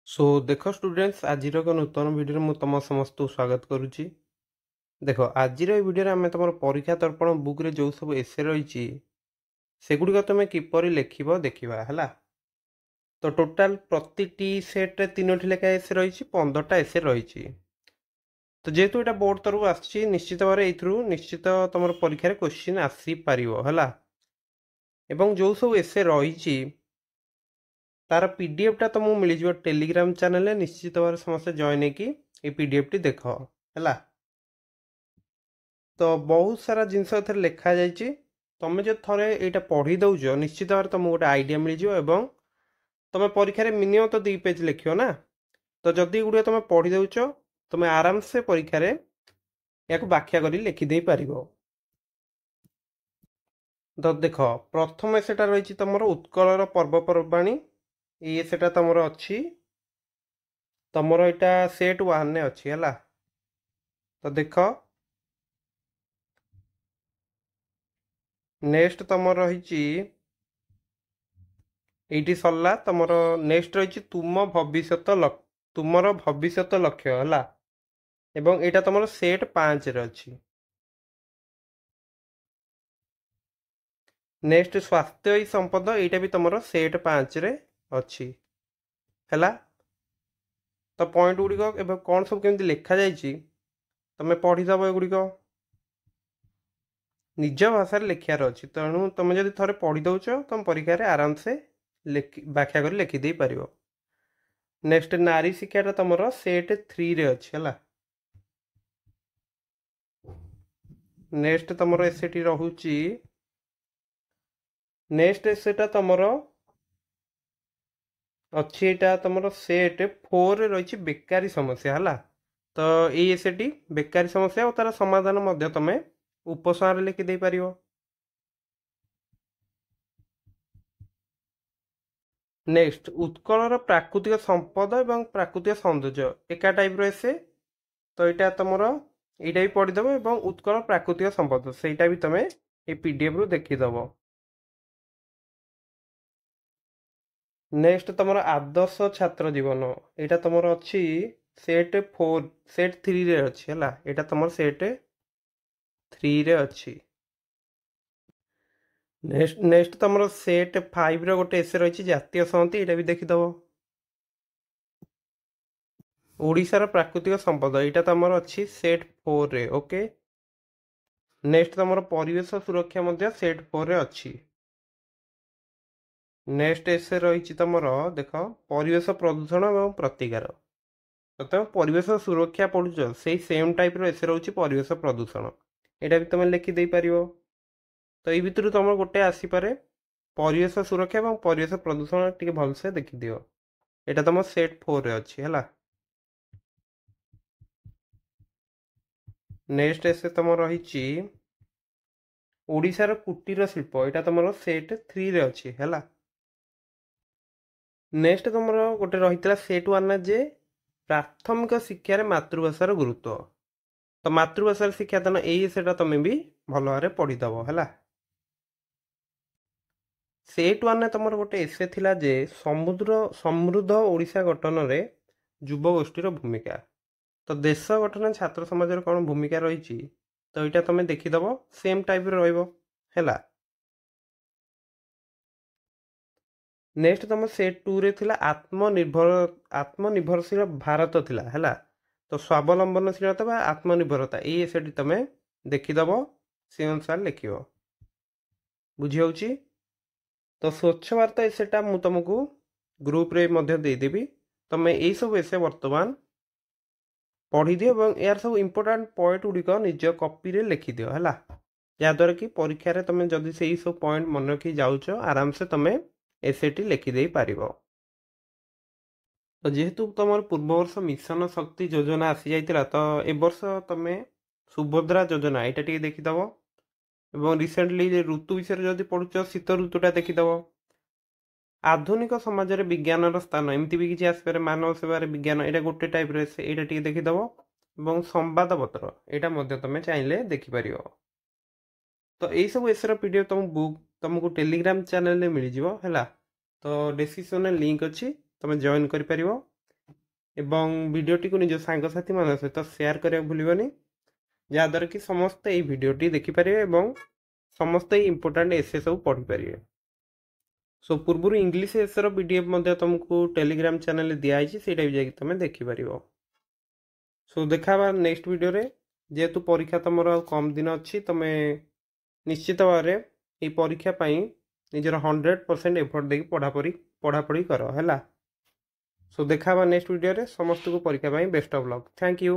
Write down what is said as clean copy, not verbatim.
सो देख स्टूडेंट्स आज एक नूतन वीडियो में तुम समस्त स्वागत करुच्ची। देख आज वीडियो आम तुम परीक्षा दर्पण बुक रे जो सब एसे रही सेगुड़िक तुम किपर लिख देखा है। तो टोटाल प्रति सेट्रे 3टी लेखा एसे रही 15टा एसे रही। तो जेहेतु यहाँ बोर्ड तरफ आसी निश्चित भाव निश्चित तुम परीक्षा क्वेश्चन आसीपर है। एवं जो सब एसे रही तार पीडीएफ टा तुमको मिल जाए टेलीग्राम चैनल में निश्चित भाव समस्त जॉइन होगी पीडीएफ टी देख है। तो बहुत सारा जिनस लिखा जाइए तुम जो थे यहाँ पढ़ी दौच निश्चित भाव तुमको गोटे आइडिया मिल जाए तुम परीक्षा मिनिमम तो 2 पेज लिख ना। तो जदि गुड़िया तुम पढ़ी दौच तुम आराम से परीक्षा या व्याख्या कर लिखिदे पार। तो देख प्रथम सेटा रही तुम उत्कलर पर्वपर्वाणी ये सेटा तुम अच्छी तुमर यहाँ सेट 1 ने अच्छी है। तो देख नेक्स्ट तुम रही ये सरला तुम नेक्स्ट रही तुम तुमर भविष्यत लक्ष्य है एवं यहाँ तुम सेट 5 रे अच्छी। नेक्स्ट स्वास्थ्य ही संपद यहाँ भी तुम सेट 5 रे अच्छी है। तो पॉइंट गुड़िक कौन सब केमती लिखा जाइए तुम पढ़ीदब एगुड़िक निज भाषा लिखार अच्छी। तेणु तुम जब थे पढ़ी दौच तुम परीक्षा आराम से व्याख्या कर लिखिदे पार। नेक्स्ट नारी शिक्षा तुम सेट 3 रे अच्छी है। नेक्स्ट तुम एसेटी रोची नेक्स्ट एसेटा तुम अच्छी यहाँ तुम सेट 4 रे रही बेकारी समस्या है। तो ये एसेटी बेकारी समस्या और तार समाधान तुम उपसंहार लिखिदे पार। नेक्स्ट उत्कलर प्राकृतिक संपद एवं प्राकृतिक सौंदर्य एका टाइप एसे। तो यहाँ तुम यहाँ भी पढ़ीदब और उत्कल प्राकृतिक संपद सेटा भी तुम ये पीडीएफ रु देखीदब। नेक्स्ट तुम आदर्श छात्र जीवन यहाँ तुम अच्छी सेट 4 सेट 3 रे अच्छी है। यहाँ तुम सेट 3 रे अच्छी। नेक्स्ट तुम सेट 5 रे गोटे एसे रही जातीय संहति यहाँ भी देखीदब। ओडिशार प्राकृतिक संपद यहाँ तुम अच्छी सेट 4 रे ओके। नेक्स्ट तुम परिवेश सुरक्षा सेट 4 रे अच्छी। नेक्स्ट एसे रही तुम देख परिवेश प्रदूषण और प्रतिकार। तो तुम परिवेश सुरक्षा पढ़ुच से सेम टाइप एसे रोचे परिवेश प्रदूषण यहाँ भी तुम लिखिदे पार। तो ये भितर तुम गोटे आसीपे परिवेश सुरक्षा और परिवेश प्रदूषण टी भलसे देखीदि। यहाँ तुम सेट 4 रे अच्छी है। नेक्स्ट एसे तुम रही ओडिशार कुटीर शिल्प यहाँ तुम सेट 3 रे अच्छी है। नेक्स्ट तुम गोटे रही सेट 1 जे प्राथमिक शिक्षार मातृभाषार गुरुत्व। तो मातृभाषार शिक्षादान यही सेटा तुम भी भल भाव पढ़ीदब है। सेट 1 तुम गोटे एसे थिला जे समृद्ध ओडिशा गठन में युवगोष्ठीर भूमिका। तो देश गठन छात्र समाज कौन भूमिका रही तो यहाँ तुम देखीदब सेम टाइप है। नेक्स्ट तुम सेट 2 रे थिला आत्मनिर्भरशील भारत थिला है। तो स्वावलंबनशीलता आत्मनिर्भरता ये सेठी तुम देखीदब से अनुसार लिख बुझी। तो स्वच्छ भारत एसेटा मु तुमको ग्रुप रे मध्य देदेवी तुम यही सब एसे वर्तमान पढ़ी दियो और यार सब इंपोर्टाट पॉइंट गुड़िक निज कॉपी रे लिखि दियो है जहाँद्वारा कि परीक्षा रे तुम जदि से सब पॉइंट मन रखी जाऊच आराम से तुम एसेटी लिखिदे पार। तो जेहेतु तुम पूर्व वर्ष मिशन शक्ति योजना आसी जाइतिला तो ए वर्ष तुम सुभद्रा योजना यहाँ टी देखीदब और रिसेंटली ऋतु विषय जदि पढ़ुच शीत ऋतुटा देखीदब। आधुनिक समाज में विज्ञान स्थान एमती भी किसी आसपे मानव सेवार विज्ञान यहाँ गोटे टाइप यहाँ टी देखीदब और संवादपत्र यहाँ तुम चाहिए देखिपर। तो यही सब एसर पीडीएफ तुम बुक तुमको टेलीग्राम चैनल में मिल जाए है। तो डिस्क्रिप्शन लिंक अच्छी तुम जॉइन कर। ଏବଂ ଭିଡ଼ିଓଟିକୁ ନିଜ ସାଙ୍ଗସାଥି ମାନଙ୍କ ସହିତ ସେୟାର କରିବାକୁ ଭୁଲିବନି, ଯାହାଦ୍ୱାରା କି ସମସ୍ତେ ଏହି ଭିଡ଼ିଓଟି ଦେଖିପାରିବେ ଏବଂ ସମସ୍ତେ ଇମ୍ପୋର୍ଟାଣ୍ଟ ଏସେ ସବୁ ପଢ଼ିପାରିବେ। ସୋ ପୂର୍ବରୁ ଇଂଲିଶ ଏସେର PDF ମଧ୍ୟ ତୁମକୁ ଟେଲିଗ୍ରାମ ଚ୍ୟାନେଲରେ ଦିଆହେଇଛି, ସେଇଟା ବି ଯାଇକି ତୁମେ ଦେଖିପାରିବ। ସୋ ଦେଖା ହେବା ନେକ୍ସଟ ଭିଡ଼ିଓରେ। ଯେହେତୁ ପରୀକ୍ଷା ତୁମର ଆଉ କମ୍ ଦିନ ଅଛି, ତୁମେ ନିଶ୍ଚିତ ଭାବରେ ଏହି ପରୀକ୍ଷା ପାଇଁ ନିଜର 100% ଏଫର୍ଟ ଦେଇକି ପଢ଼ାପଢ଼ି କର ହେଲା। ସୋ ଦେଖା ହେବା ନେକ୍ସଟ ଭିଡ଼ିଓରେ। ସମସ୍ତଙ୍କୁ ପରୀକ୍ଷା ପାଇଁ best of luck. Thank you.